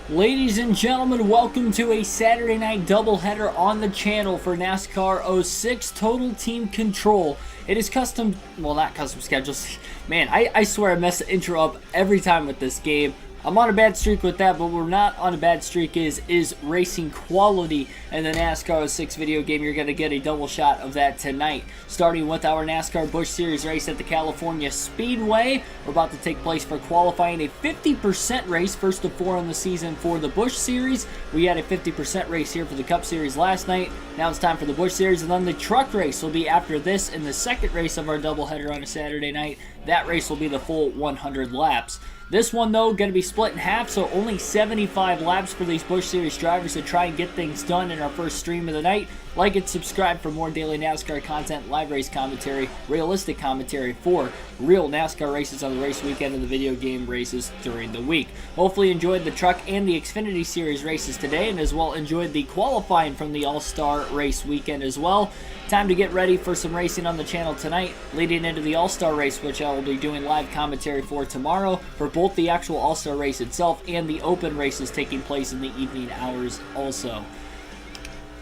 Ladies and gentlemen, welcome to a Saturday night doubleheader on the channel for NASCAR 06 Total Team Control. It is custom, well, not custom schedules. Man, I swear I mess the intro up every time with this game. I'm on a bad streak with that, but we're not on a bad streak is racing quality in the NASCAR 06 video game. You're going to get a double shot of that tonight. Starting with our NASCAR Busch Series race at the California Speedway. We're about to take place for qualifying, a 50% race, first of four in the season for the Busch Series. We had a 50% race here for the Cup Series last night. Now it's time for the Busch Series, and then the truck race will be after this in the second race of our doubleheader on a Saturday night. That race will be the full 100 laps. This one, though, going to be split in half, so only 75 laps for these Busch Series drivers to try and get things done in our first stream of the night. Like and subscribe for more daily NASCAR content, live race commentary, realistic commentary for real NASCAR races on the race weekend and the video game races during the week. Hopefully you enjoyed the truck and the Xfinity Series races today, and as well enjoyed the qualifying from the All-Star race weekend as well. Time to get ready for some racing on the channel tonight, leading into the All-Star race, which I will be doing live commentary for tomorrow, for both the actual All-Star race itself and the open races taking place in the evening hours also.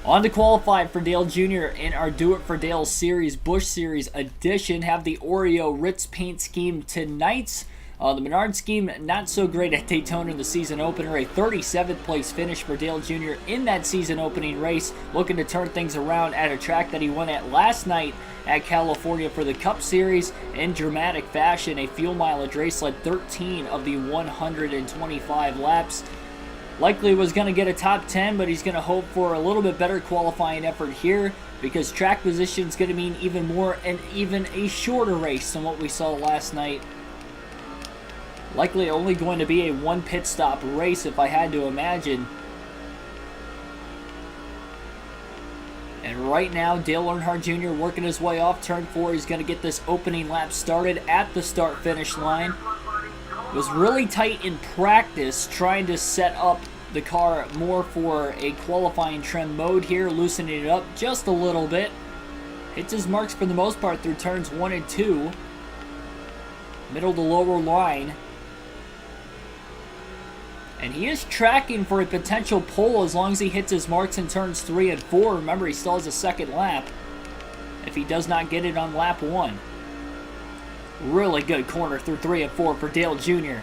On to qualify for Dale Jr. in our Do It For Dale Series, Busch Series edition. Have the Oreo Ritz paint scheme tonight. The Menard scheme, not so great at Daytona in the season opener. A 37th place finish for Dale Jr. in that season opening race. Looking to turn things around at a track that he won at last night at California for the Cup Series in dramatic fashion. A fuel mileage race, led 13 of the 125 laps. Likely was going to get a top 10, but he's going to hope for a little bit better qualifying effort here, because track position is going to mean even more and even a shorter race than what we saw last night. Likely only going to be a one pit stop race, if I had to imagine. And right now, Dale Earnhardt Jr. working his way off turn 4. He's going to get this opening lap started at the start-finish line. It was really tight in practice, trying to set up the car more for a qualifying trim mode here, loosening it up just a little bit. Hits his marks for the most part through turns 1 and 2. Middle to lower line. And he is tracking for a potential pole as long as he hits his marks in turns 3 and 4. Remember, he still has a second lap if he does not get it on lap 1. Really good corner through 3 and 4 for Dale Jr.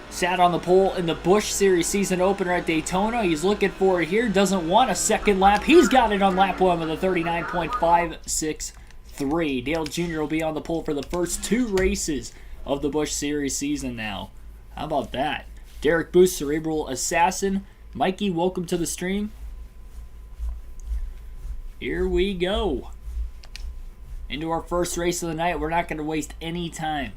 Sat on the pole in the Busch Series season opener at Daytona. He's looking for it here. Doesn't want a second lap. He's got it on lap 1 with a 39.563. Dale Jr. will be on the pole for the first 2 races of the Busch Series season now. How about that? Derek Boost, Cerebral Assassin. Mikey, welcome to the stream. Here we go. Into our first race of the night. We're not going to waste any time.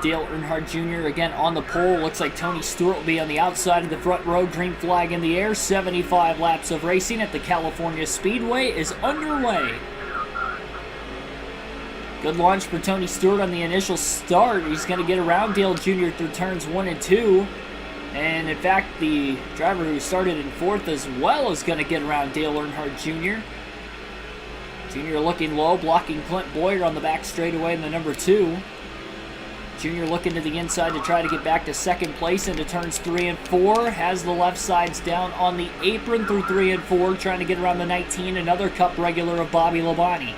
Dale Earnhardt Jr. again on the pole. Looks like Tony Stewart will be on the outside of the front row. Green flag in the air. 75 laps of racing at the California Speedway is underway. Good launch for Tony Stewart on the initial start. He's going to get around Dale Jr. through turns 1 and 2. And in fact, the driver who started in 4th as well is going to get around Dale Earnhardt Jr. Jr. looking low, blocking Clint Boyer on the back straightaway in the number 2. Jr. looking to the inside to try to get back to second place into turns 3 and 4. Has the left sides down on the apron through 3 and 4, trying to get around the 19, another Cup regular of Bobby Labonte.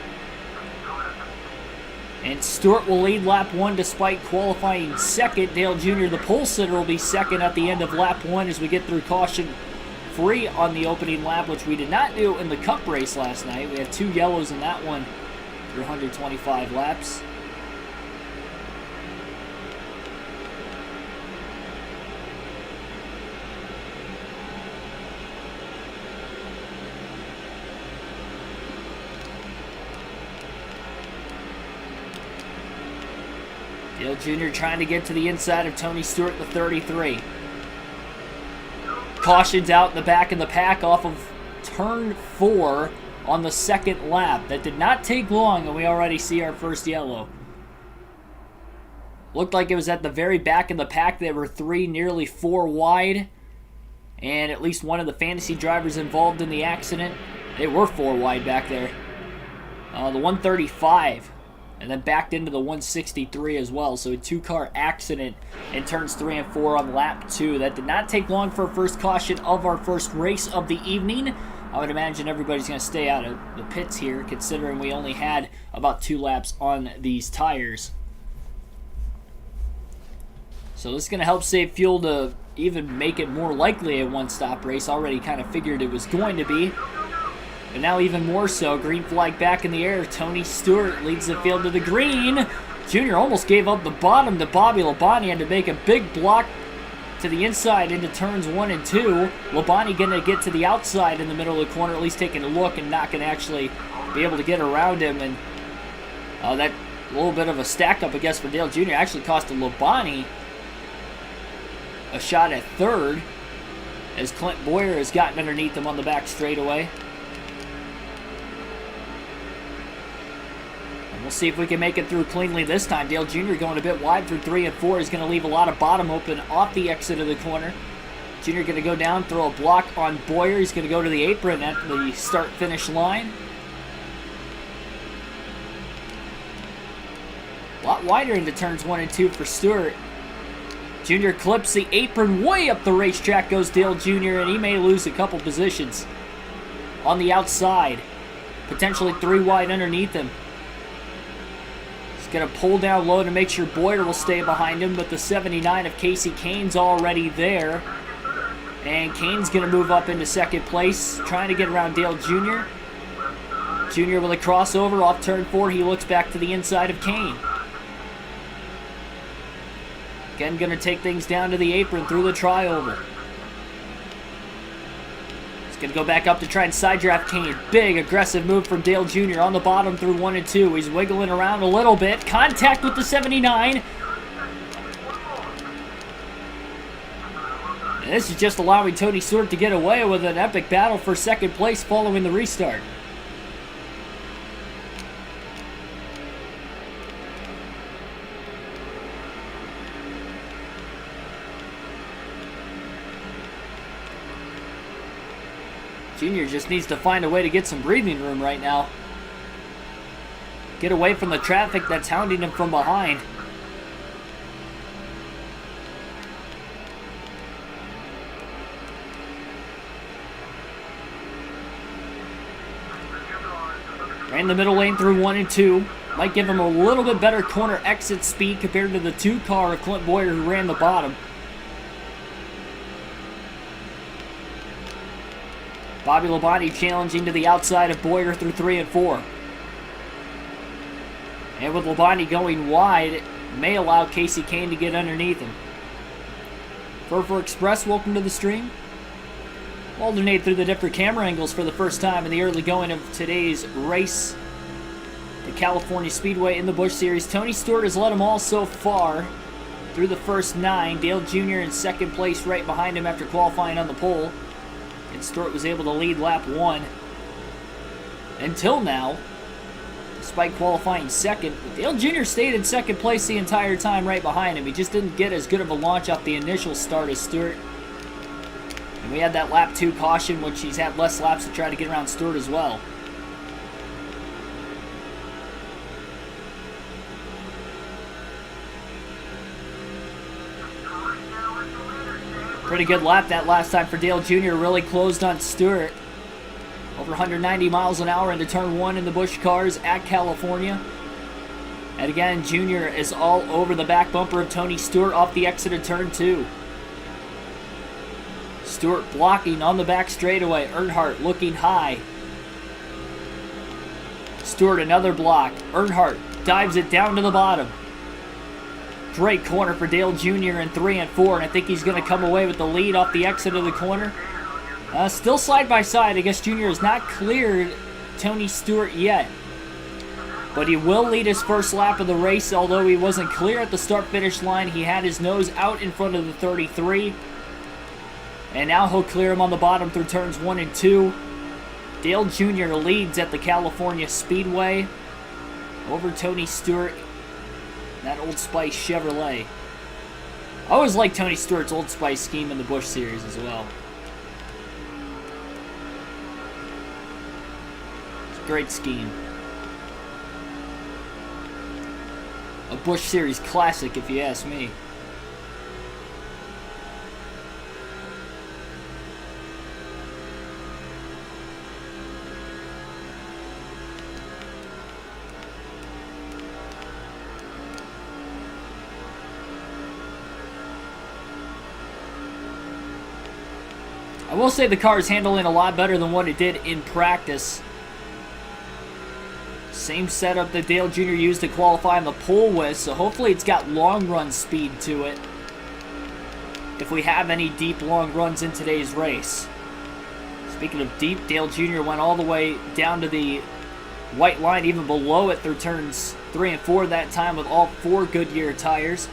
And Stewart will lead lap 1 despite qualifying second. Dale Jr., the pole sitter, will be second at the end of lap 1 as we get through caution free on the opening lap, which we did not do in the Cup race last night. We had 2 yellows in that one through 125 laps. Dale Jr. trying to get to the inside of Tony Stewart, the 33. Cautions out in the back of the pack off of turn 4 on the second lap. That did not take long, and we already see our first yellow. Looked like it was at the very back of the pack. They were 3, nearly 4 wide. And at least one of the fantasy drivers involved in the accident, they were 4 wide back there. The 135 and then backed into the 163 as well. So a two-car accident in turns 3 and 4 on lap 2. That did not take long for a first caution of our first race of the evening. I would imagine everybody's going to stay out of the pits here, considering we only had about 2 laps on these tires. So this is going to help save fuel to even make it more likely a one-stop race. Already kind of figured it was going to be. But now even more so. Green flag back in the air. Tony Stewart leads the field to the green. Junior almost gave up the bottom to Bobby Labonte. Had to make a big block to the inside into turns 1 and 2. Labonte going to get to the outside in the middle of the corner, at least taking a look, and not going to actually be able to get around him. And that little bit of a stack up, I guess, for Dale Jr. actually cost Labonte a shot at third, as Clint Boyer has gotten underneath him on the back straightaway. And we'll see if we can make it through cleanly this time. Dale Jr. going a bit wide through 3 and 4. He's going to leave a lot of bottom open off the exit of the corner. Jr. going to go down, throw a block on Boyer. He's going to go to the apron at the start-finish line. A lot wider into turns 1 and 2 for Stewart. Junior clips the apron way up the racetrack, goes Dale Jr., and he may lose a couple positions on the outside. Potentially 3 wide underneath him. He's going to pull down low to make sure Boyer will stay behind him, but the 79 of Casey Kane's already there. And Kane's going to move up into second place, trying to get around Dale Jr. Jr. with a crossover off turn 4. He looks back to the inside of Kane. Again, going to take things down to the apron through the trioval. He's going to go back up to try and side draft Kane. Big, aggressive move from Dale Jr. on the bottom through 1 and 2. He's wiggling around a little bit. Contact with the 79. And this is just allowing Tony Stewart to get away with an epic battle for second place following the restart. Junior just needs to find a way to get some breathing room right now. Get away from the traffic that's hounding him from behind. Ran the middle lane through 1 and 2. Might give him a little bit better corner exit speed compared to the 2 car of Clint Boyer who ran the bottom. Bobby Labonte challenging to the outside of Boyer through 3 and 4. And with Labonte going wide, it may allow Casey Kane to get underneath him. Furfur Express, welcome to the stream. We'll alternate through the different camera angles for the first time in the early going of today's race. The California Speedway in the Busch Series. Tony Stewart has led them all so far through the first 9. Dale Jr. in second place right behind him after qualifying on the pole. And Stewart was able to lead lap 1 until now, despite qualifying second. Dale Jr. stayed in second place the entire time right behind him. He just didn't get as good of a launch off the initial start as Stewart. And we had that lap 2 caution, which he's had less laps to try to get around Stewart as well. Pretty good lap that last time for Dale Jr. Really closed on Stewart. Over 190 miles an hour into turn 1 in the Busch cars at California. And again, Jr. is all over the back bumper of Tony Stewart off the exit of turn 2. Stewart blocking on the back straightaway. Earnhardt looking high. Stewart another block. Earnhardt dives it down to the bottom. Great corner for Dale Jr. in 3 and 4, and I think he's going to come away with the lead off the exit of the corner. Still side by side. I guess Jr. has not cleared Tony Stewart yet. But he will lead his first lap of the race, although he wasn't clear at the start-finish line. He had his nose out in front of the 33. And now he'll clear him on the bottom through turns 1 and 2. Dale Jr. leads at the California Speedway over Tony Stewart. That Old Spice Chevrolet. I always like Tony Stewart's Old Spice scheme in the Busch Series as well. It's a great scheme. A Busch Series classic, if you ask me. I will say the car is handling a lot better than what it did in practice. Same setup that Dale Jr. used to qualify on the pole with, so hopefully it's got long run speed to it if we have any deep long runs in today's race. Speaking of deep, Dale Jr. went all the way down to the white line, even below it through turns 3 and 4 that time with all 4 Goodyear tires.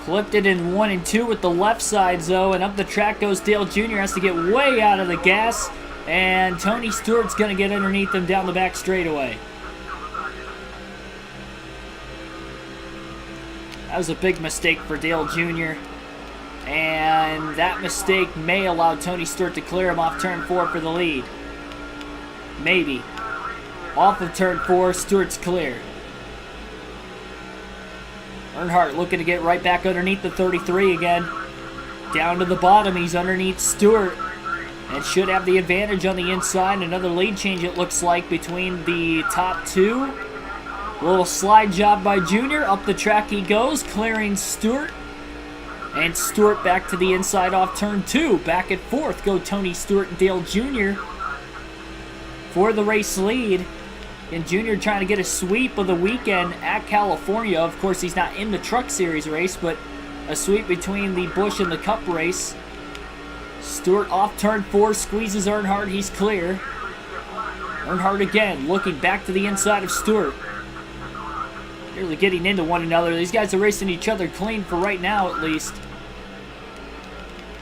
Clipped it in 1 and 2 with the left side, though, and up the track goes Dale Jr. Has to get way out of the gas, and Tony Stewart's going to get underneath him down the back straightaway. That was a big mistake for Dale Jr., and that mistake may allow Tony Stewart to clear him off turn 4 for the lead. Maybe. Off of turn 4, Stewart's clear. Earnhardt looking to get right back underneath the 33 again. Down to the bottom, he's underneath Stewart. And should have the advantage on the inside. Another lead change, it looks like, between the top 2. A little slide job by Junior. Up the track he goes, clearing Stewart. And Stewart back to the inside off turn 2. Back at 4th go Tony Stewart and Dale Jr. for the race lead. And Junior trying to get a sweep of the weekend at California. Of course, he's not in the Truck Series race, but a sweep between the Busch and the Cup race. Stewart off turn 4, squeezes Earnhardt. He's clear. Earnhardt again, looking back to the inside of Stewart. Nearly getting into one another. These guys are racing each other clean for right now, at least.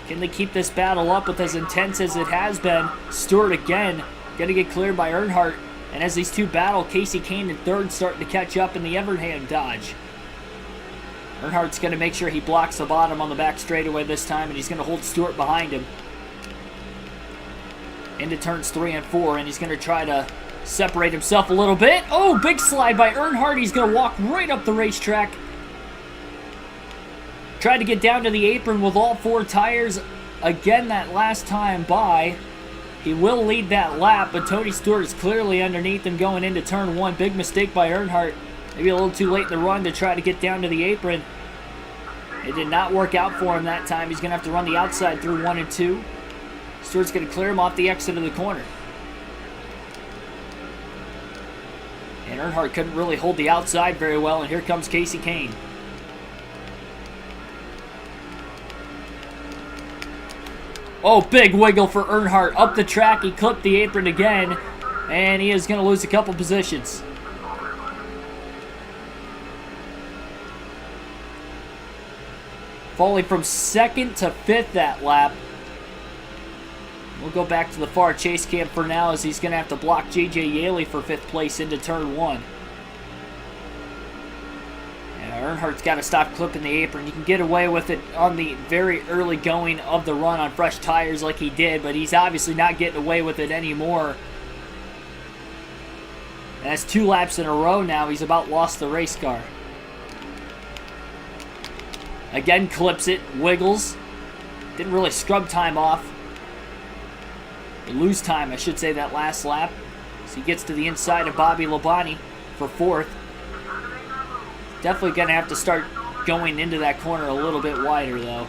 Can they keep this battle up with as intense as it has been? Stewart again, going to get cleared by Earnhardt. And as these two battle, Casey Kane in 3rd starting to catch up in the Evernham Dodge. Earnhardt's going to make sure he blocks the bottom on the back straightaway this time, and he's going to hold Stewart behind him. Into turns 3 and 4, and he's going to try to separate himself a little bit. Oh, big slide by Earnhardt. He's going to walk right up the racetrack. Tried to get down to the apron with all 4 tires again that last time by. He will lead that lap, but Tony Stewart is clearly underneath him going into turn 1. Big mistake by Earnhardt. Maybe a little too late in the run to try to get down to the apron. It did not work out for him that time. He's going to have to run the outside through 1 and 2. Stewart's going to clear him off the exit of the corner. And Earnhardt couldn't really hold the outside very well, and here comes Casey Kane. Oh, big wiggle for Earnhardt. Up the track, he clipped the apron again, and he is going to lose a couple positions. Falling from 2nd to 5th that lap. We'll go back to the far chase cam for now, as he's going to have to block J.J. Yaley for 5th place into turn 1. Earnhardt's got to stop clipping the apron. You can get away with it on the very early going of the run on fresh tires like he did, but he's obviously not getting away with it anymore. And that's 2 laps in a row now. He's about lost the race car. Again, clips it, wiggles. Didn't really scrub time off. Or lose time, I should say, that last lap. So he gets to the inside of Bobby Labonte for 4th. Definitely going to have to start going into that corner a little bit wider, though.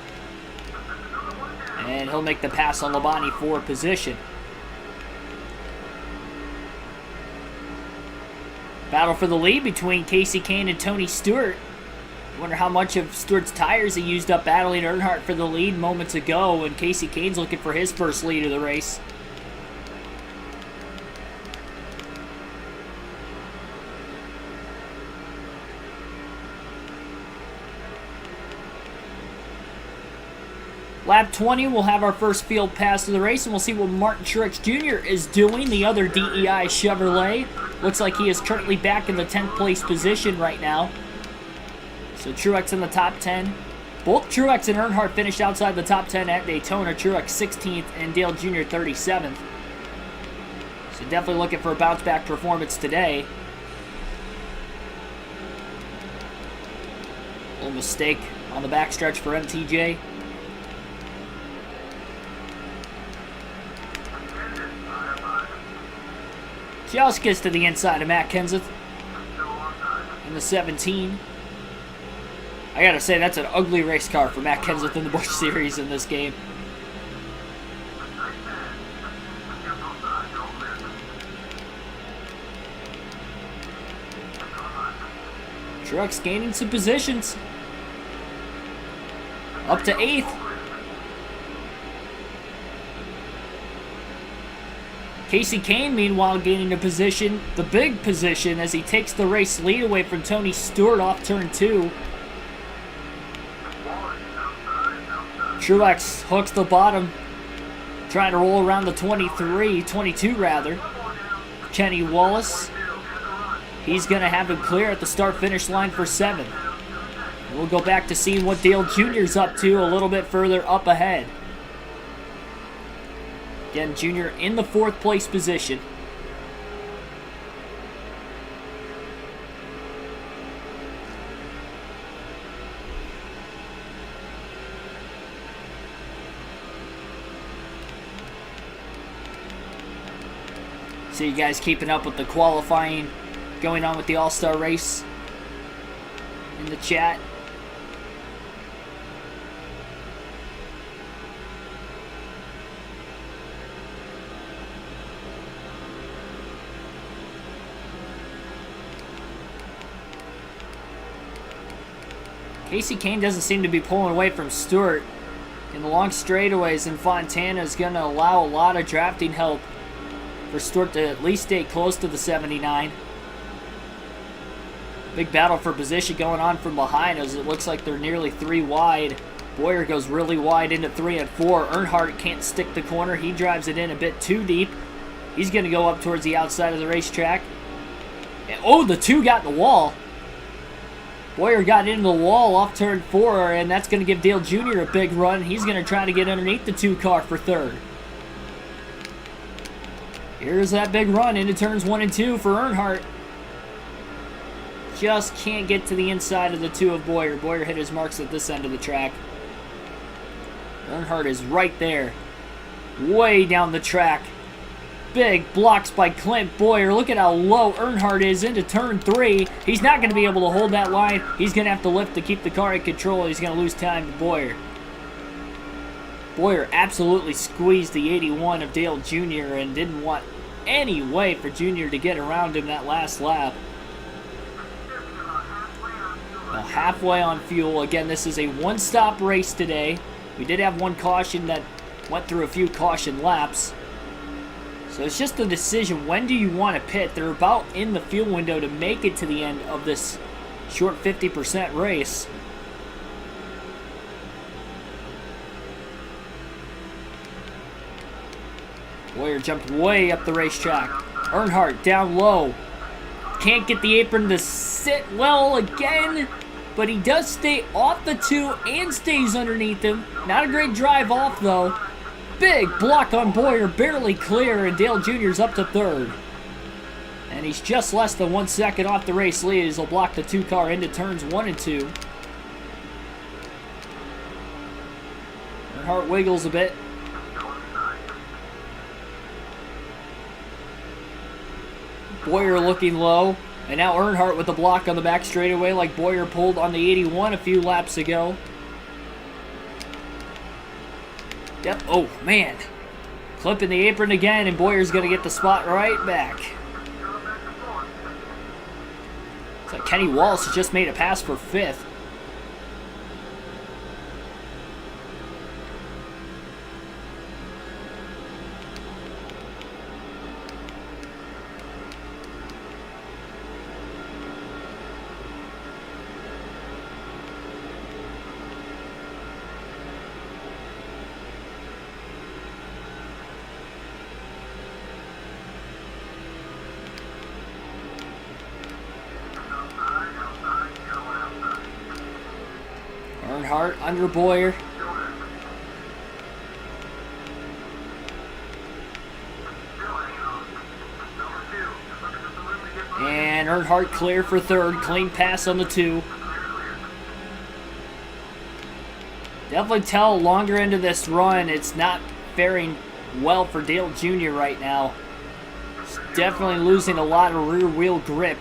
And he'll make the pass on Labonte for position. Battle for the lead between Casey Kane and Tony Stewart. I wonder how much of Stewart's tires he used up battling Earnhardt for the lead moments ago, and Casey Kane's looking for his first lead of the race. Lap 20, we'll have our first field pass of the race, and we'll see what Martin Truex Jr. is doing, the other DEI Chevrolet. Looks like he is currently back in the 10th place position right now. So Truex in the top 10. Both Truex and Earnhardt finished outside the top 10 at Daytona. Truex 16th and Dale Jr. 37th. So definitely looking for a bounce-back performance today. A little mistake on the backstretch for MTJ. Just gets to the inside of Matt Kenseth in the 17. I gotta say, that's an ugly race car for Matt Kenseth in the Busch Series in this game. Truex gaining some positions. Up to 8th. Casey Kane, meanwhile, gaining a position, the big position, as he takes the race lead away from Tony Stewart off turn 2. Truex hooks the bottom, trying to roll around the 22 rather. Kenny Wallace, he's going to have him clear at the start-finish line for 7th. We'll go back to seeing what Dale Jr.'s up to a little bit further up ahead. Again, Jr. in the 4th place position. So you guys keeping up with the qualifying going on with the All-Star race in the chat? Casey Kane doesn't seem to be pulling away from Stewart in the long straightaways, and Fontana is going to allow a lot of drafting help for Stewart to at least stay close to the 79. Big battle for position going on from behind, as it looks like they're nearly 3 wide. Bowyer goes really wide into 3 and 4. Earnhardt can't stick the corner. He drives it in a bit too deep. He's going to go up towards the outside of the racetrack. And, oh, the 2 got in the wall. Bowyer got into the wall off turn 4, and that's going to give Dale Jr. a big run. He's going to try to get underneath the 2 car for 3rd. Here's that big run into turns 1 and 2 for Earnhardt. Just can't get to the inside of the 2 of Bowyer. Bowyer hit his marks at this end of the track. Earnhardt is right there. Way down the track. Big blocks by Clint Bowyer. Look at how low Earnhardt is into turn 3. He's not going to be able to hold that line. He's going to have to lift to keep the car in control. He's going to lose time to Bowyer. Bowyer absolutely squeezed the 81 of Dale Jr. and didn't want any way for Jr. to get around him that last lap. Now halfway on fuel. Again, this is a one-stop race today. We did have one caution that went through a few caution laps. So it's just a decision, when do you want to pit? They're about in the fuel window to make it to the end of this short 50% race. Bowyer jumped way up the racetrack. Earnhardt down low. Can't get the apron to sit well again, but he does stay off the 2 and stays underneath him. Not a great drive off though. Big block on Bowyer, barely clear, and Dale Jr.'s up to 3rd. And he's just less than 1 second off the race lead as he'll block the 2 car into turns 1 and 2. Earnhardt wiggles a bit. Bowyer looking low, and now Earnhardt with the block on the back straightaway like Bowyer pulled on the 81 a few laps ago. Yep, oh man. Clipping the apron again, and Bowyer's going to get the spot right back. It's like Kenny Wallace has just made a pass for 5th. Earnhardt under Boyer. And Earnhardt clear for third. Clean pass on the 2. Definitely tell longer into this run, it's not faring well for Dale Jr. right now. He's definitely losing a lot of rear wheel grip.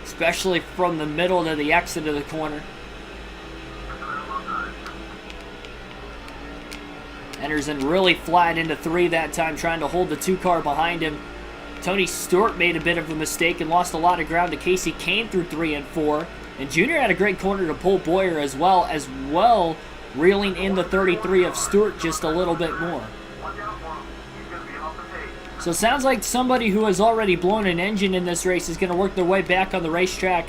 Especially from the middle to the exit of the corner. Enters in really flat into 3 that time, trying to hold the 2 car behind him. Tony Stewart made a bit of a mistake and lost a lot of ground to Casey Kane through 3 and 4. And Junior had a great corner to pull Boyer as well, reeling in the 33 of Stewart just a little bit more. So it sounds like somebody who has already blown an engine in this race is going to work their way back on the racetrack,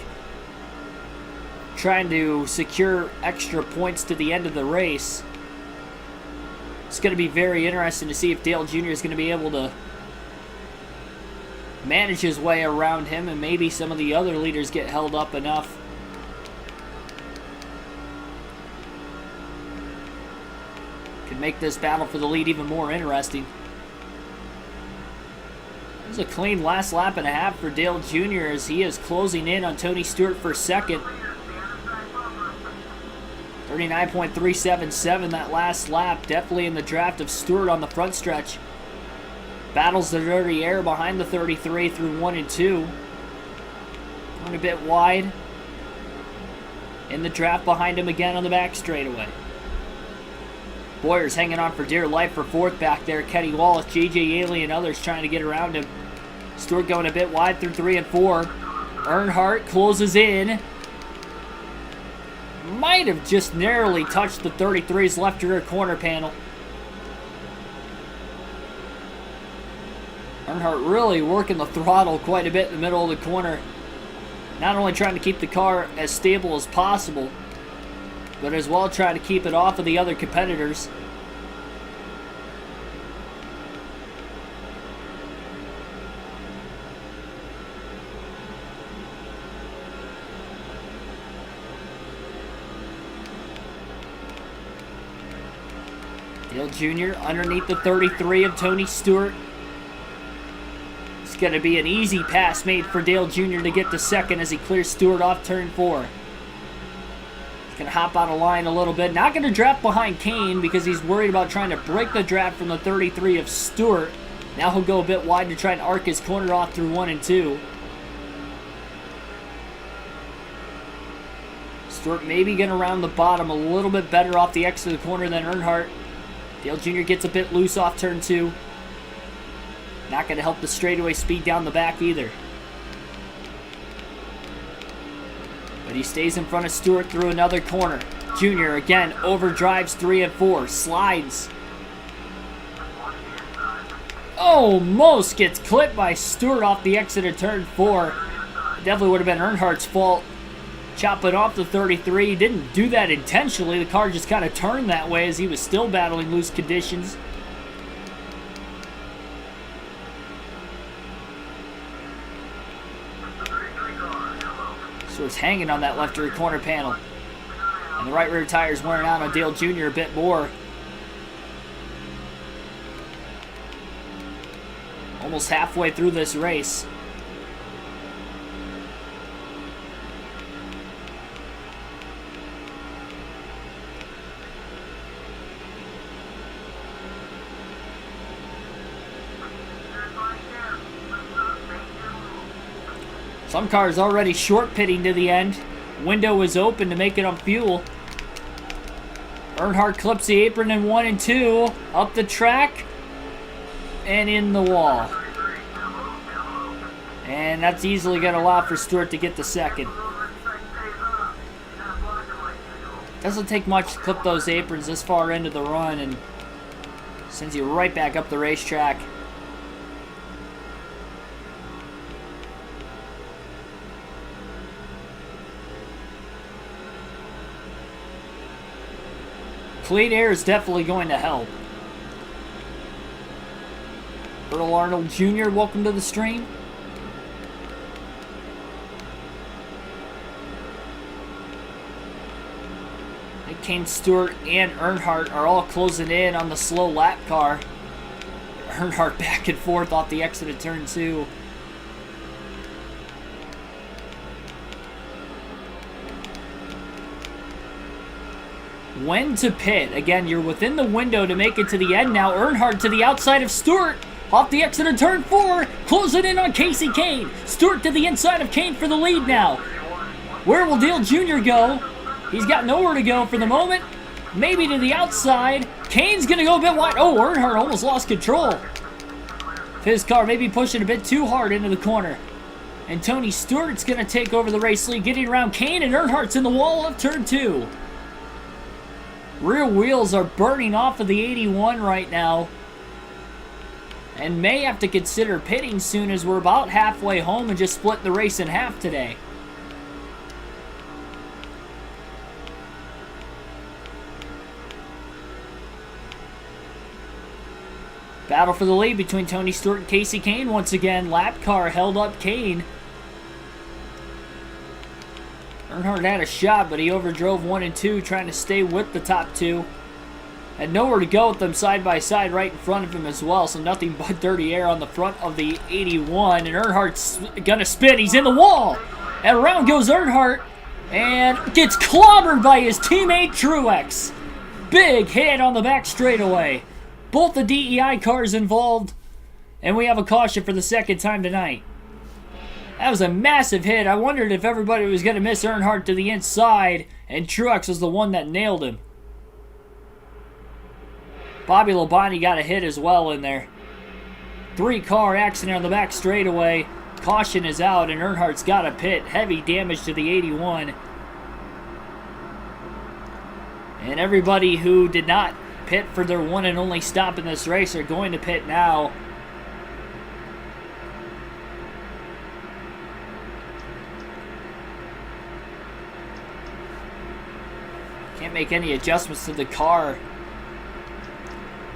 trying to secure extra points to the end of the race. It's going to be very interesting to see if Dale Jr. is going to be able to manage his way around him, and maybe some of the other leaders get held up enough. Could make this battle for the lead even more interesting. It was a clean last lap and a half for Dale Jr. as he is closing in on Tony Stewart for second. 39.377 that last lap. Definitely in the draft of Stewart on the front stretch. Battles the dirty air behind the 33 through 1 and 2. Going a bit wide. In the draft behind him again on the back straightaway. Boyer's hanging on for dear life for fourth back there. Kenny Wallace, J.J. Yaley, and others trying to get around him. Stewart going a bit wide through 3 and 4. Earnhardt closes in. Might have just narrowly touched the 33's left rear corner panel. Earnhardt really working the throttle quite a bit in the middle of the corner. Not only trying to keep the car as stable as possible, but as well trying to keep it off of the other competitors. Dale Jr. underneath the 33 of Tony Stewart. It's going to be an easy pass made for Dale Jr. to get to second as he clears Stewart off turn 4. Going to hop out of line a little bit. Not going to draft behind Kane because he's worried about trying to break the draft from the 33 of Stewart. Now he'll go a bit wide to try and arc his corner off through 1 and 2. Stewart maybe going to round the bottom a little bit better off the exit of the corner than Earnhardt. Dale Jr. gets a bit loose off turn 2. Not going to help the straightaway speed down the back either. But he stays in front of Stewart through another corner. Junior again overdrives 3 and 4. Slides. Almost gets clipped by Stewart off the exit of turn 4. Definitely would have been Earnhardt's fault. Chopping off the 33. He didn't do that intentionally. The car just kind of turned that way as he was still battling loose conditions. Stewart's hanging on that left rear corner panel. And the right rear tire's wearing out on Dale Jr. a bit more. Almost halfway through this race. Some cars already short pitting to the end. Window is open to make it on fuel. Earnhardt clips the apron in 1 and 2. Up the track. And in the wall. And that's easily going to allow for Stewart to get the second. Doesn't take much to clip those aprons this far into the run and sends you right back up the racetrack. Clean air is definitely going to help. Earl Arnold Jr., welcome to the stream. Kane, Stewart, and Earnhardt are all closing in on the slow lap car. Earnhardt back and forth off the exit of turn 2. When to pit. Again, you're within the window to make it to the end now. Earnhardt to the outside of Stewart. Off the exit of turn 4. Closing in on Casey Kane. Stewart to the inside of Kane for the lead now. Where will Dale Jr. go? He's got nowhere to go for the moment. Maybe to the outside. Kane's going to go a bit wide. Oh, Earnhardt almost lost control. His car maybe pushing a bit too hard into the corner. And Tony Stewart's going to take over the race lead, getting around Kane, and Earnhardt's in the wall of turn 2. Rear wheels are burning off of the 81 right now. And may have to consider pitting soon, as we're about halfway home and just split the race in half today. Battle for the lead between Tony Stewart and Casey Kane. Once again, lap car held up Kane. Earnhardt had a shot, but he overdrove 1 and 2, trying to stay with the top 2. Had nowhere to go with them side by side right in front of him as well, so nothing but dirty air on the front of the 81. And Earnhardt's gonna spin. He's in the wall. And around goes Earnhardt and gets clobbered by his teammate Truex. Big hit on the back straightaway. Both the DEI cars involved, and we have a caution for the second time tonight. That was a massive hit. I wondered if everybody was going to miss Earnhardt to the inside, and Truex was the one that nailed him. Bobby Labonte got a hit as well in there. 3-car accident on the back straightaway. Caution is out, and Earnhardt's got a pit. Heavy damage to the 81. And everybody who did not pit for their one and only stop in this race are going to pit now. Can't make any adjustments to the car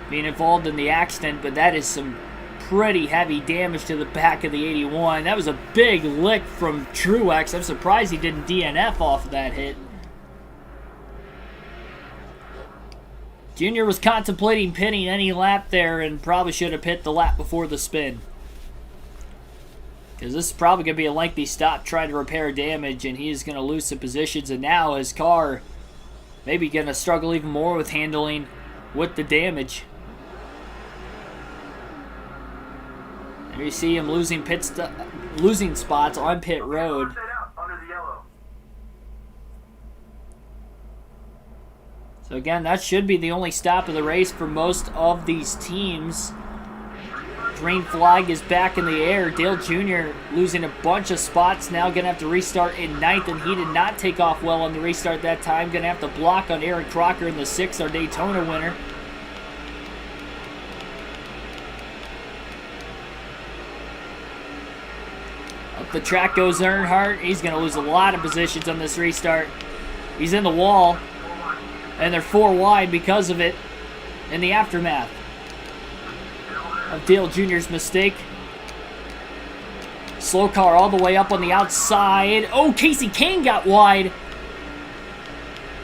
being involved in the accident, but that is some pretty heavy damage to the back of the 81. That was a big lick from Truex. I'm surprised he didn't DNF off of that hit. Junior was contemplating pitting any lap there and probably should have pit the lap before the spin. Because this is probably going to be a lengthy stop trying to repair damage, and he's going to lose some positions, and now his car maybe going to struggle even more with handling with the damage. There you see him losing spots on pit road. So again, that should be the only stop of the race for most of these teams. Green flag is back in the air. Dale Jr. losing a bunch of spots. Now going to have to restart in 9th, and he did not take off well on the restart that time. Going to have to block on Aaron Crocker in the 6th, our Daytona winner. Up the track goes Earnhardt. He's going to lose a lot of positions on this restart. He's in the wall. And they're 4 wide because of it in the aftermath of Dale Jr.'s mistake. Slow car all the way up on the outside. Oh, Casey Kane got wide.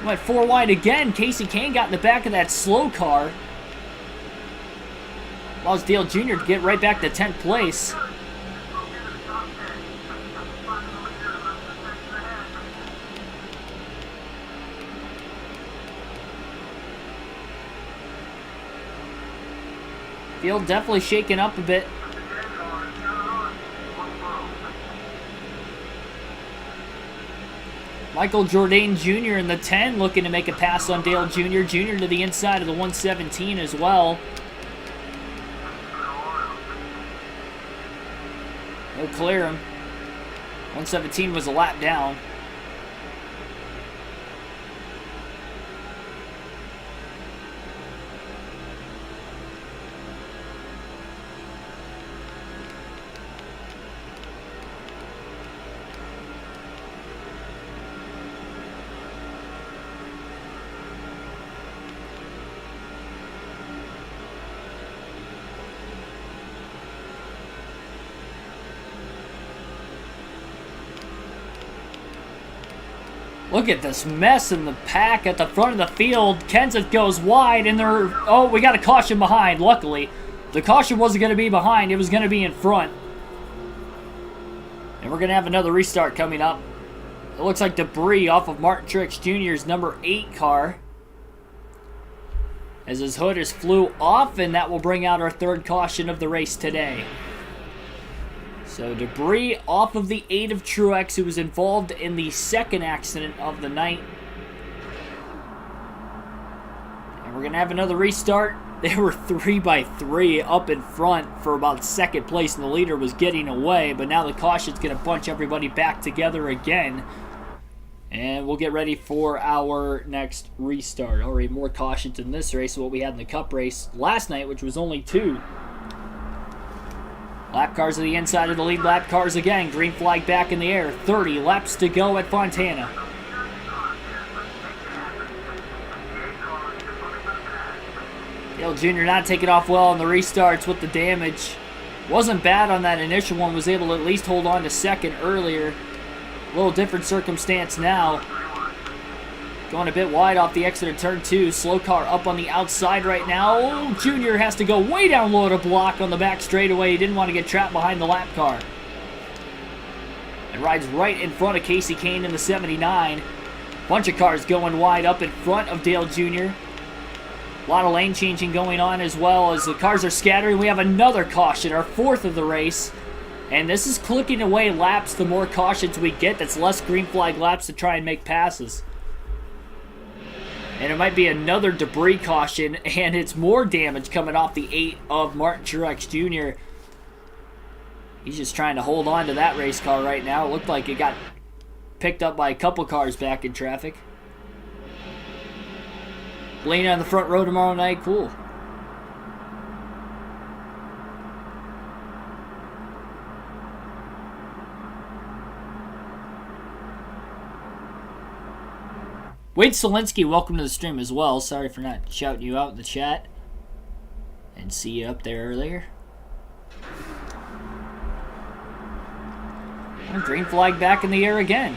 Went 4 wide again. Casey Kane got in the back of that slow car. Allows Dale Jr. to get right back to 10th place. Field definitely shaken up a bit. Michael Jourdain Jr. in the 10 looking to make a pass on Dale Jr. Jr. to the inside of the 117 as well. He'll clear him. 117 was a lap down. Look at this mess in the pack at the front of the field. Kenseth goes wide, and they're... Oh, we got a caution behind, luckily. The caution wasn't going to be behind. It was going to be in front. And we're going to have another restart coming up. It looks like debris off of Martin Truex Jr.'s number 8 car, as his hood is flew off, and that will bring out our third caution of the race today. So debris off of the 8 of Truex, who was involved in the second accident of the night. And we're going to have another restart. They were 3x3 up in front for about second place, and the leader was getting away, but now the caution's going to bunch everybody back together again. And we'll get ready for our next restart. Already more cautions in this race than what we had in the Cup race last night, which was only 2. Lap cars to the inside of the lead. Lap cars again. Green flag back in the air. 30 laps to go at Fontana. Dale Jr. not taking off well on the restarts with the damage. Wasn't bad on that initial one. Was able to at least hold on to second earlier. A little different circumstance now. Going a bit wide off the exit of turn 2. Slow car up on the outside right now. Oh, Junior has to go way down low to block on the back straightaway. He didn't want to get trapped behind the lap car. It rides right in front of Casey Kane in the 79. Bunch of cars going wide up in front of Dale Jr. A lot of lane changing going on as well as the cars are scattering. We have another caution, our 4th of the race. And this is clicking away laps the more cautions we get. That's less green flag laps to try and make passes. And it might be another debris caution, and it's more damage coming off the 8 of Martin Truex Jr. He's just trying to hold on to that race car right now. It looked like it got picked up by a couple cars back in traffic. Blaney on the front row tomorrow night, cool. Wade Solinsky, welcome to the stream as well. Sorry for not shouting you out in the chat. And see you up there earlier. And green flag back in the air again.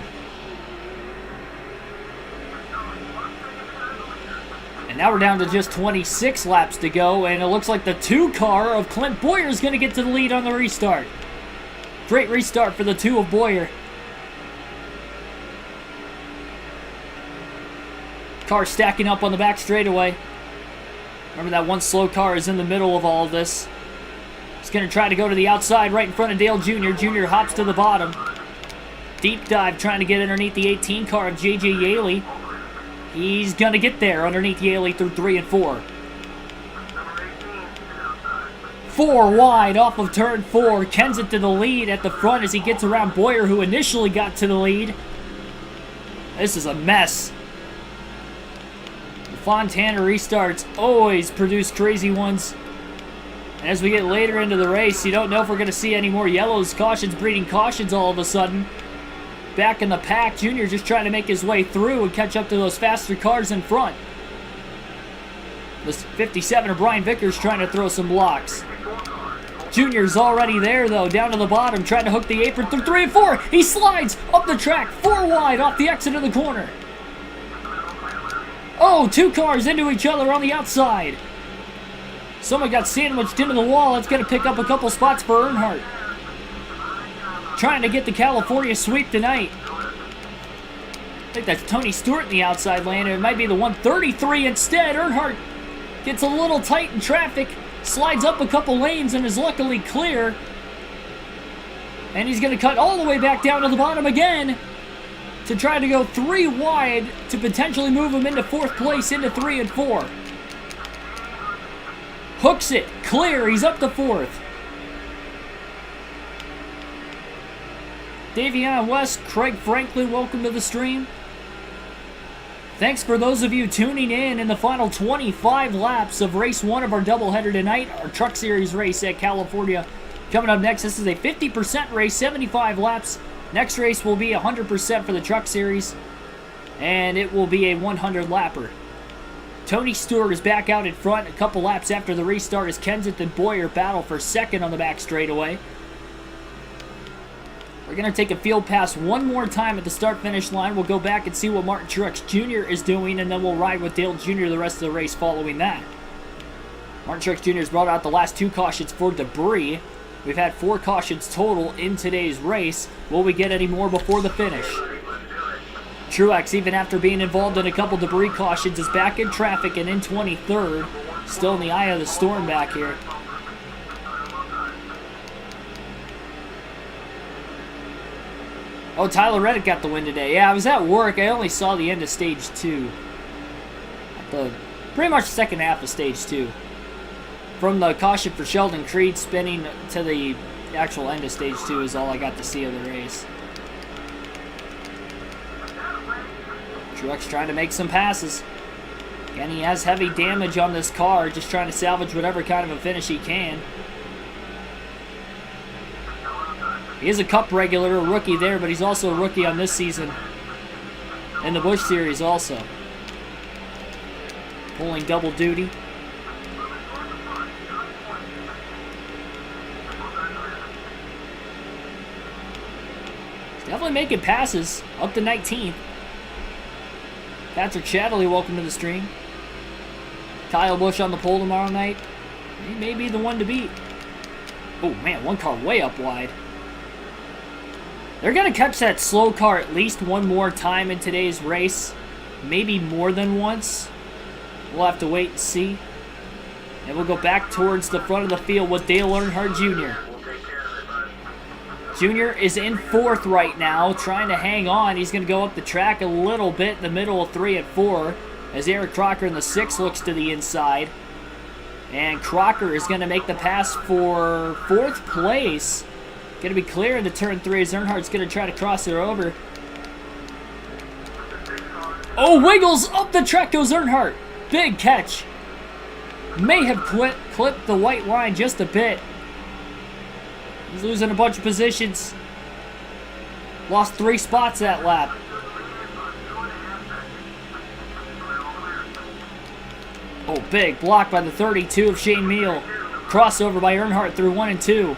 And now we're down to just 26 laps to go, and it looks like the 2 car of Clint Boyer is going to get to the lead on the restart. Great restart for the 2 of Boyer. Car stacking up on the back straightaway. Remember that one slow car is in the middle of all of this. He's going to try to go to the outside right in front of Dale Jr. Jr. hops to the bottom. Deep dive trying to get underneath the 18 car of J.J. Yaley. He's going to get there underneath Yaley through 3 and 4. 4 wide off of turn 4. Kenseth to the lead at the front as he gets around Boyer, who initially got to the lead. This is a mess. Fontana restarts always produce crazy ones. And as we get later into the race, you don't know if we're going to see any more yellows, cautions breeding cautions all of a sudden. Back in the pack, Junior just trying to make his way through and catch up to those faster cars in front. This 57 of Brian Vickers trying to throw some blocks. Junior's already there though, down to the bottom, trying to hook the apron through 3 and 4. He slides up the track, 4 wide off the exit of the corner. Oh, 2 cars into each other on the outside. Someone got sandwiched into the wall. That's going to pick up a couple spots for Earnhardt. Trying to get the California sweep tonight. I think that's Tony Stewart in the outside lane. It might be the 133 instead. Earnhardt gets a little tight in traffic. Slides up a couple lanes and is luckily clear. And he's going to cut all the way back down to the bottom again to try to go 3 wide to potentially move him into 4th place into 3 and 4. Hooks it, clear, he's up to 4th. Davion West, Craig Franklin, welcome to the stream. Thanks for those of you tuning in the final 25 laps of race 1 of our doubleheader tonight, our Truck Series race at California. Coming up next, this is a 50% race, 75 laps. Next race will be 100% for the Truck Series, and it will be a 100-lapper. Tony Stewart is back out in front a couple laps after the restart as Kenseth and Boyer battle for second on the back straightaway. We're going to take a field pass one more time at the start-finish line. We'll go back and see what Martin Truex Jr. is doing, and then we'll ride with Dale Jr. the rest of the race following that. Martin Truex Jr. has brought out the last 2 cautions for debris. We've had 4 cautions total in today's race. Will we get any more before the finish? Truex, even after being involved in a couple debris cautions, is back in traffic and in 23rd. Still in the eye of the storm back here. Oh, Tyler Reddick got the win today. Yeah, I was at work. I only saw the end of stage 2. Pretty much second half of stage 2. From the caution for Sheldon Creed spinning to the actual end of stage 2 is all I got to see of the race. Truex trying to make some passes. Again, he has heavy damage on this car, just trying to salvage whatever kind of a finish he can. He is a Cup regular, a rookie there, but he's also a rookie on this season in the Busch Series also. Pulling double duty. He's definitely making passes up to 19th. Patrick Shadley, welcome to the stream. Kyle Busch on the pole tomorrow night. He may be the one to beat. Oh man, one car way up wide. They're going to catch that slow car at least one more time in today's race. Maybe more than once. We'll have to wait and see. And we'll go back towards the front of the field with Dale Earnhardt Jr. Jr. is in 4th right now, trying to hang on. He's going to go up the track a little bit in the middle of 3 and 4. As Eric Crocker in the 6 looks to the inside. And Crocker is going to make the pass for 4th place. Going to be clear into turn 3 as Earnhardt's going to try to cross her over. Oh, wiggles! Up the track goes Earnhardt. Big catch. May have clipped the white line just a bit. He's losing a bunch of positions. Lost 3 spots that lap. Oh, big block by the 32 of Shane Meal. Crossover by Earnhardt through 1 and 2.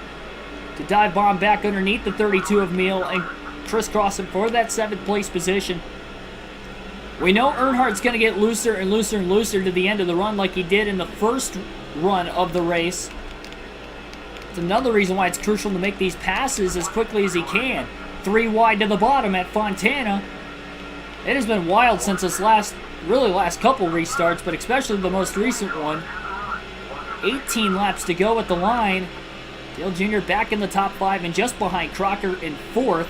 To dive bomb back underneath the 32 of Meal and crisscross him for that 7th place position. We know Earnhardt's going to get looser and looser and looser to the end of the run like he did in the first run of the race. It's another reason why it's crucial to make these passes as quickly as he can. 3 wide to the bottom at Fontana. It has been wild since this last couple restarts, but especially the most recent one. 18 laps to go at the line. Dale Jr. back in the top 5 and just behind Crocker in 4th.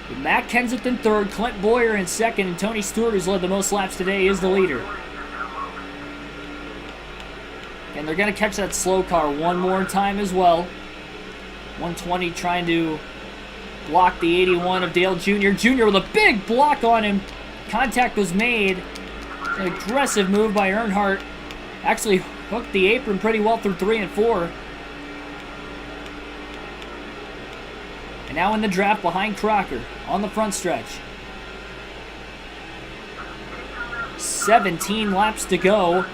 With Matt Kenseth in 3rd, Clint Boyer in 2nd, and Tony Stewart, who's led the most laps today, is the leader. And they're going to catch that slow car one more time as well. 120 trying to block the 81 of Dale Jr. Jr. with a big block on him. Contact was made. An aggressive move by Earnhardt. Actually hooked the apron pretty well through 3 and 4. And now in the draft behind Crocker on the front stretch. 17 laps to go.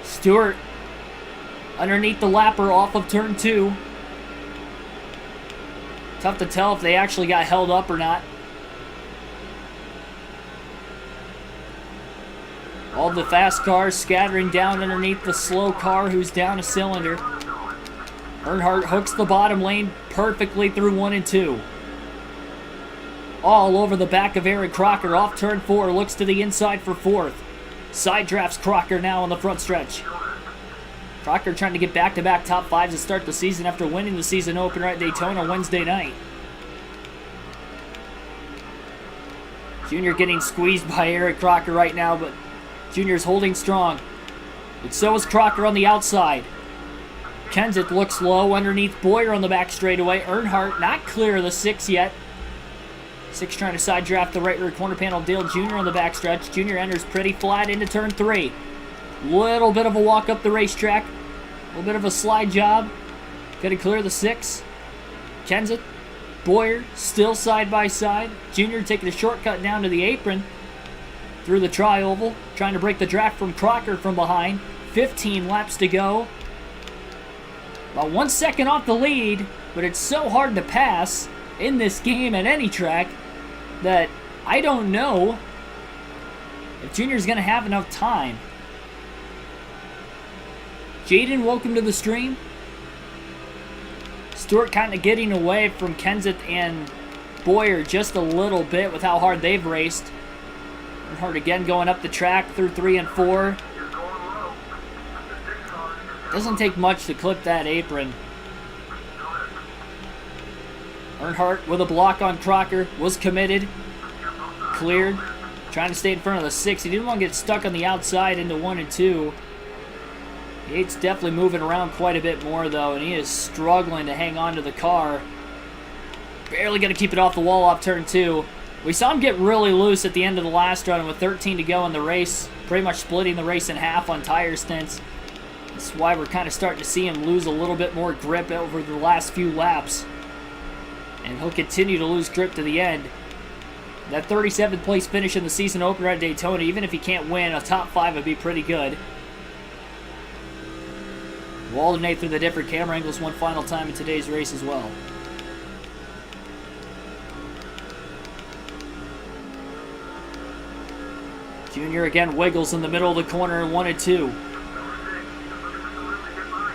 Stewart underneath the lapper off of turn 2. Tough to tell if they actually got held up or not. All the fast cars scattering down underneath the slow car who's down a cylinder. Earnhardt hooks the bottom lane perfectly through 1 and 2. All over the back of Eric Crocker off turn 4. Looks to the inside for 4th. Side drafts Crocker now on the front stretch. Crocker trying to get back-to-back top 5s to start the season after winning the season opener at Daytona Wednesday night. Junior getting squeezed by Eric Crocker right now, but Junior's holding strong. But so is Crocker on the outside. Kenseth looks low underneath Boyer on the back straightaway. Earnhardt not clear of the 6 yet. 6 trying to side draft the right rear corner panel. Dale Jr. on the back stretch. Jr. enters pretty flat into turn 3. Little bit of a walk up the racetrack. A little bit of a slide job. Gonna clear the 6. Kenseth, Boyer still side by side. Jr. taking a shortcut down to the apron through the tri-oval, trying to break the draft from Crocker from behind. 15 laps to go. About 1 second off the lead, but it's so hard to pass in this game at any track that I don't know if Junior's going to have enough time. Jaden, welcome to the stream. Stewart kind of getting away from Kenseth and Boyer just a little bit with how hard they've raced. Earnhardt again going up the track through 3 and 4. Doesn't take much to clip that apron. Earnhardt with a block on Crocker, was committed, cleared, trying to stay in front of the 6. He didn't want to get stuck on the outside into 1 and 2. Yates definitely moving around quite a bit more though, and he is struggling to hang on to the car. Barely going to keep it off the wall off turn 2. We saw him get really loose at the end of the last run, and with 13 to go in the race, pretty much splitting the race in half on tire stints. That's why we're kind of starting to see him lose a little bit more grip over the last few laps. And he'll continue to lose grip to the end. That 37th place finish in the season opener at Daytona, even if he can't win, a top 5 would be pretty good. We'll alternate through the different camera angles one final time in today's race as well. Junior again wiggles in the middle of the corner in 1 and 2.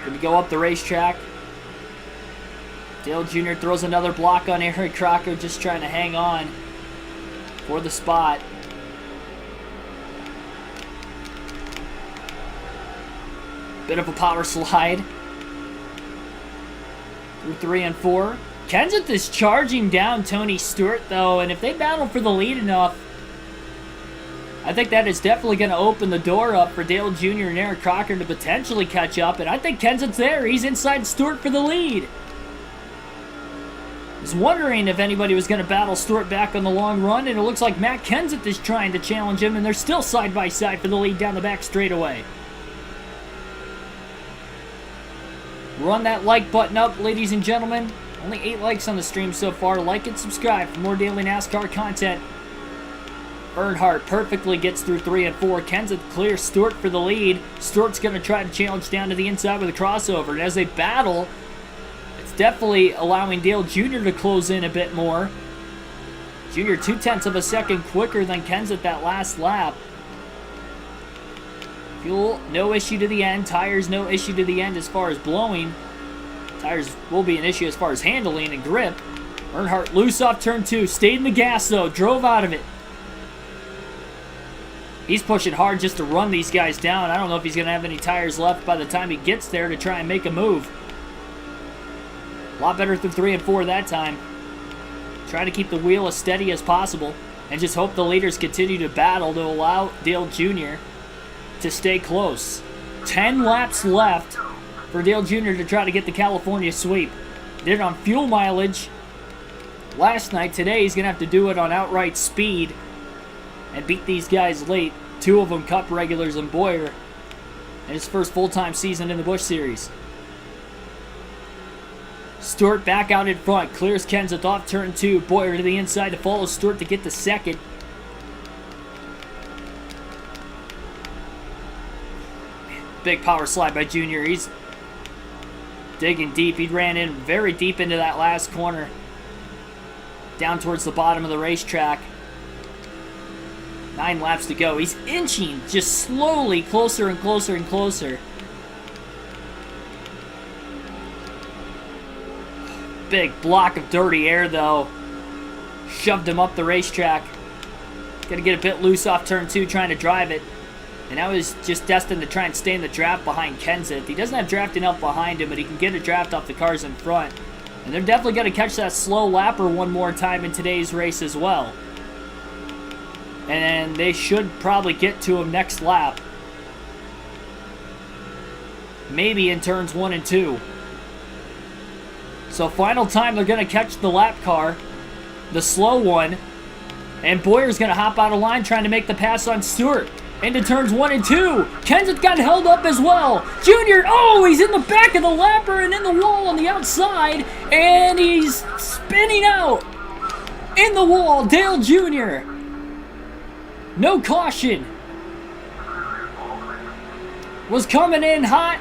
Going to go up the racetrack. Dale Jr. throws another block on Eric Crocker, just trying to hang on for the spot. Bit of a power slide through 3 and 4. Kenseth is charging down Tony Stewart though, and if they battle for the lead enough, I think that is definitely going to open the door up for Dale Jr. and Eric Crocker to potentially catch up, and I think Kenseth's there. He's inside Stewart for the lead. I was wondering if anybody was going to battle Stewart back on the long run, and it looks like Matt Kenseth is trying to challenge him, and they're still side by side for the lead down the back straightaway. Run that like button up, ladies and gentlemen. Only 8 likes on the stream so far. Like and subscribe for more daily NASCAR content. Earnhardt perfectly gets through 3 and 4. Kenseth clears Stewart for the lead. Stewart's going to try to challenge down to the inside with a crossover. And as they battle, it's definitely allowing Dale Jr. to close in a bit more. Jr. 0.2 of a second quicker than Kenseth that last lap. Fuel, no issue to the end. Tires, no issue to the end as far as blowing. Tires will be an issue as far as handling and grip. Earnhardt loose off turn 2. Stayed in the gas though. Drove out of it. He's pushing hard just to run these guys down. I don't know if he's going to have any tires left by the time he gets there to try and make a move. A lot better through 3 and 4 that time. Trying to keep the wheel as steady as possible and just hope the leaders continue to battle to allow Dale Jr. to stay close. 10 laps left for Dale Jr. to try to get the California sweep. Did it on fuel mileage last night. Today he's going to have to do it on outright speed and beat these guys late. 2 of them Cup regulars and Boyer in his first full-time season in the Busch Series. Stewart back out in front. Clears Kenseth off turn 2. Boyer to the inside to follow Stewart to get the second. Big power slide by Junior. He's digging deep. He ran in very deep into that last corner. Down towards the bottom of the racetrack. 9 laps to go. He's inching just slowly closer and closer and closer. Big block of dirty air though. Shoved him up the racetrack. Gonna get a bit loose off turn 2 trying to drive it. And now he's just destined to try and stay in the draft behind Kenseth. He doesn't have draft enough behind him, but he can get a draft off the cars in front. And they're definitely going to catch that slow lapper one more time in today's race as well. And they should probably get to him next lap. Maybe in turns 1 and 2. So final time they're going to catch the lap car. The slow one. And Boyer's going to hop out of line trying to make the pass on Stewart. Into turns 1 and 2. Kenseth got held up as well. Junior, oh, he's in the back of the lapper and in the wall on the outside. And he's spinning out in the wall. Dale Jr. No caution. was coming in hot,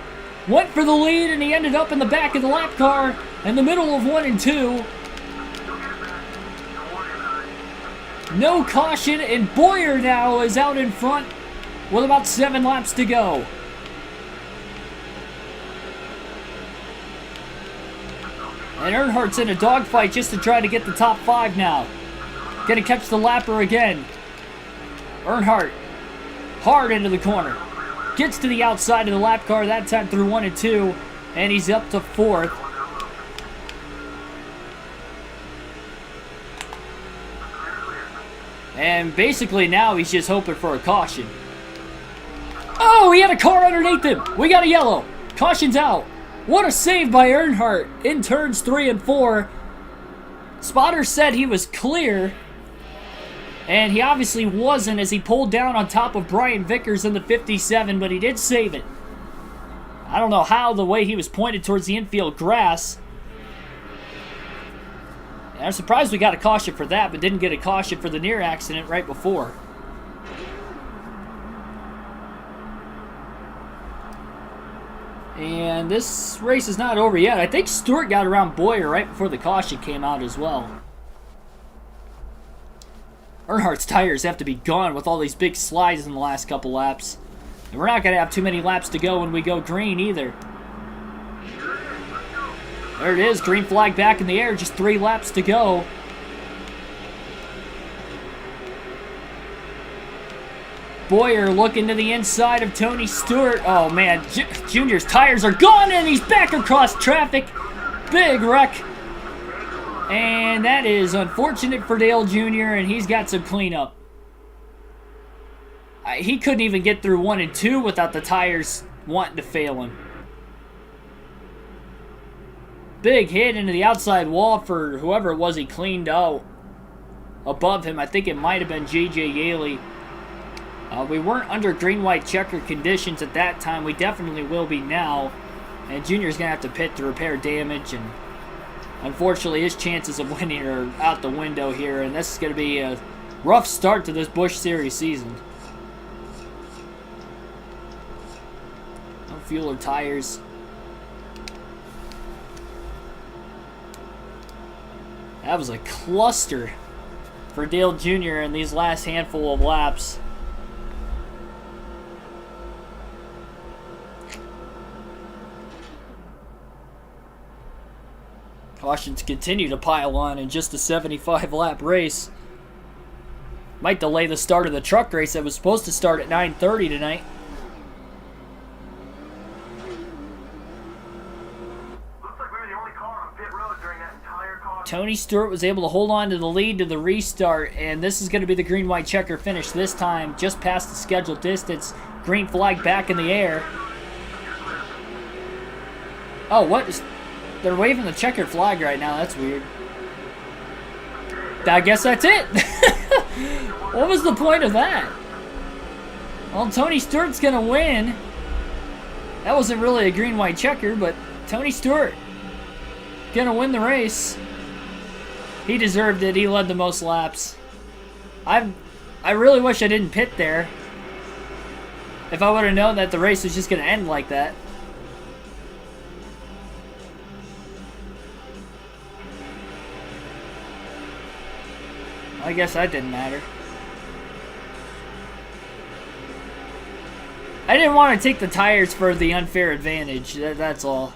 went for the lead, and he ended up in the back of the lap car in the middle of 1 and 2. No caution, and Boyer now is out in front with about 7 laps to go. And Earnhardt's in a dogfight just to try to get the top 5 now. Gonna catch the lapper again. Earnhardt, hard into the corner. Gets to the outside of the lap car, that time through 1 and 2, and he's up to 4th. And basically now he's just hoping for a caution. Oh, he had a car underneath him. We got a yellow. Caution's out. What a save by Earnhardt in turns 3 and 4. Spotter said he was clear, and he obviously wasn't as he pulled down on top of Brian Vickers in the 57, but he did save it. I don't know how, the way he was pointed towards the infield grass. And I'm surprised we got a caution for that, but didn't get a caution for the near accident right before. And this race is not over yet. I think Stewart got around Boyer right before the caution came out as well. Earnhardt's tires have to be gone with all these big slides in the last couple laps. And we're not going to have too many laps to go when we go green either. There it is, green flag back in the air, just 3 laps to go. Boyer looking to the inside of Tony Stewart. Oh man, Junior's tires are gone and he's back across traffic. Big wreck. And that is unfortunate for Dale Jr. and he's got some cleanup. He couldn't even get through 1 and 2 without the tires wanting to fail him. Big hit into the outside wall for whoever it was he cleaned out above him. I think it might have been J.J. Yaley. We weren't under green-white checker conditions at that time. We definitely will be now. And Junior's going to have to pit to repair damage. And unfortunately, his chances of winning are out the window here. And this is going to be a rough start to this Busch Series season. No fuel or tires. That was a cluster for Dale Jr. in these last handful of laps. Cautions continue to pile on in just a 75-lap race. Might delay the start of the truck race that was supposed to start at 9:30 tonight. Looks like we were the only car on pit road during that entire caution. Tony Stewart was able to hold on to the lead to the restart, and this is going to be the green-white checker finish this time, just past the scheduled distance. Green flag back in the air. Oh, what is... They're waving the checkered flag right now. That's weird. I guess that's it. What was the point of that? Well, Tony Stewart's going to win. That wasn't really a green-white checker, but Tony Stewart going to win the race. He deserved it. He led the most laps. I really wish I didn't pit there. If I would have known that the race was just going to end like that. I guess that didn't matter. I didn't want to take the tires for the unfair advantage. That's all.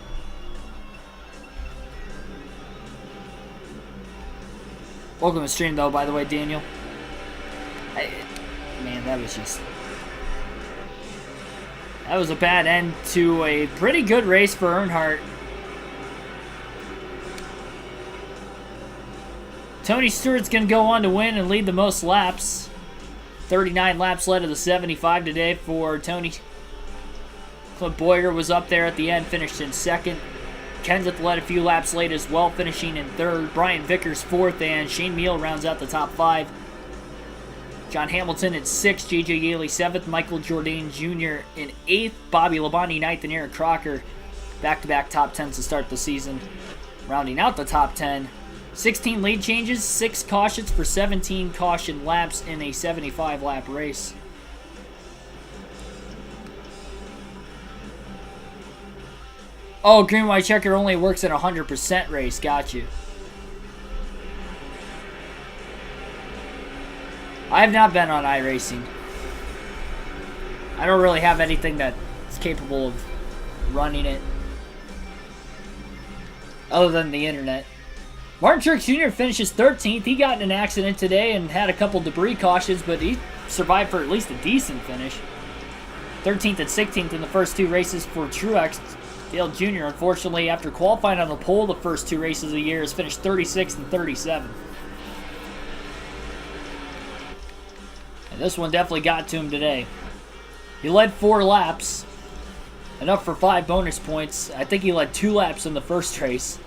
Welcome to the stream, though, by the way, Daniel. Man, that was just... That was a bad end to a pretty good race for Earnhardt. Tony Stewart's going to go on to win and lead the most laps. 39 laps led of the 75 today for Tony. Clint Boyer was up there at the end, finished in second. Kenseth led a few laps late as well, finishing in third. Brian Vickers fourth, and Shane Meal rounds out the top 5. John Hamilton at 6th, J.J. Yaley 7th, Michael Jourdain Jr. in 8th, Bobby Labonte 9th, and Eric Crocker back-to-back top 10s to start the season. Rounding out the top 10, 16 lead changes, 6 cautions for 17 caution laps in a 75-lap race. Oh, green white checker only works at 100% race. Got you. I have not been on iRacing. I don't really have anything that's capable of running it other than the internet. Martin Truex Jr. finishes 13th. He got in an accident today and had a couple debris cautions, but he survived for at least a decent finish. 13th and 16th in the first two races for Truex. Dale Jr., unfortunately, after qualifying on the pole the first two races of the year, has finished 36th and 37th. And this one definitely got to him today. He led 4 laps, enough for 5 bonus points. I think he led 2 laps in the first race.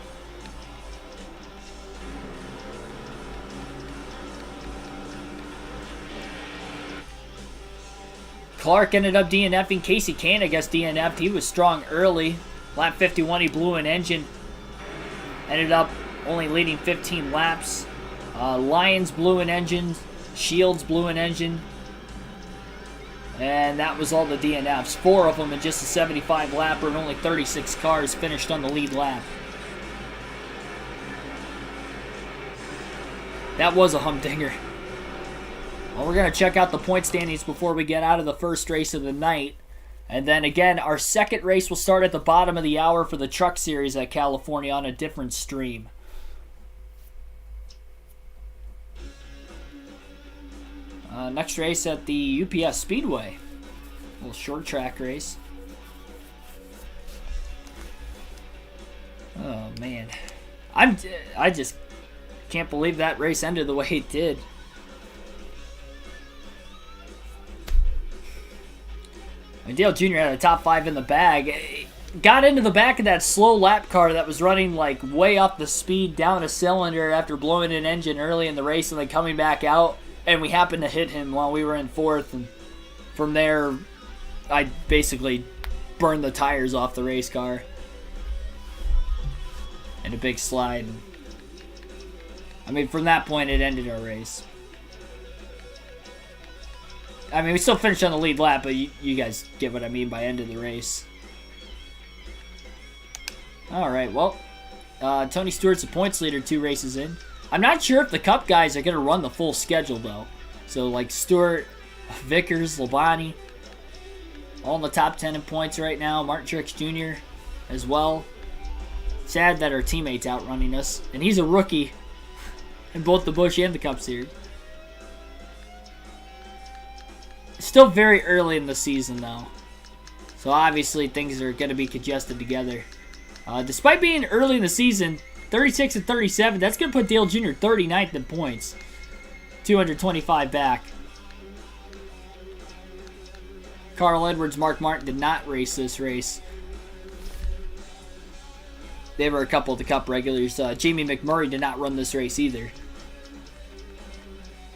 Clark ended up DNFing. Casey Kane, I guess, DNF'd. He was strong early. Lap 51, he blew an engine. Ended up only leading 15 laps. Lyons blew an engine. Shields blew an engine. And that was all the DNFs. 4 of them in just a 75 lapper, and only 36 cars finished on the lead lap. That was a humdinger. Well, we're going to check out the point standings before we get out of the first race of the night. And then again, our second race will start at the bottom of the hour for the Truck Series at California on a different stream. Next race at the UPS Speedway. A little short track race. Oh, man. I just can't believe that race ended the way it did. Dale Jr. had a top 5 in the bag. Got into the back of that slow lap car that was running like way up the speed down a cylinder after blowing an engine early in the race and then coming back out. And we happened to hit him while we were in 4th. And from there, I basically burned the tires off the race car. And a big slide. I mean, from that point, it ended our race. I mean, we still finished on the lead lap, but you guys get what I mean by end of the race. Alright, well, Tony Stewart's the points leader 2 races in. I'm not sure if the Cup guys are going to run the full schedule, though. So, like, Stewart, Vickers, Labonte, all in the top 10 in points right now. Martin Truex Jr. as well. Sad that our teammate's outrunning us. And he's a rookie in both the Busch and the Cup Series. Still very early in the season, though. So obviously things are going to be congested together. Despite being early in the season, 36 and 37, that's going to put Dale Jr. 39th in points. 225 back. Carl Edwards, Mark Martin did not race this race. They were a couple of the Cup regulars. Jamie McMurray did not run this race either.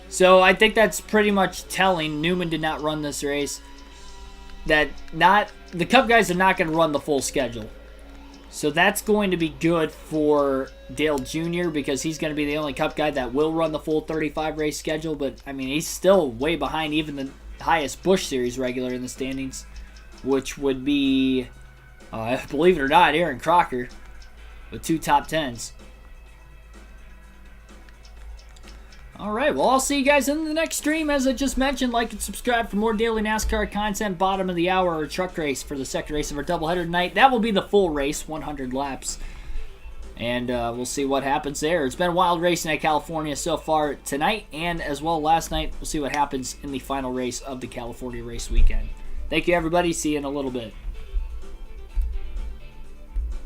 So I think that's pretty much telling. Newman did not run this race. That the Cup guys are not going to run the full schedule. So that's going to be good for Dale Jr. because he's going to be the only Cup guy that will run the full 35 race schedule. But I mean, he's still way behind even the highest Busch Series regular in the standings, which would be, believe it or not, Aaron Crocker with 2 top 10s. Alright, well, I'll see you guys in the next stream. As I just mentioned, like and subscribe for more daily NASCAR content. Bottom of the hour truck race for the second race of our doubleheader tonight. That will be the full race, 100 laps. And we'll see what happens there. It's been wild racing at California so far tonight and as well last night. We'll see what happens in the final race of the California race weekend. Thank you, everybody. See you in a little bit.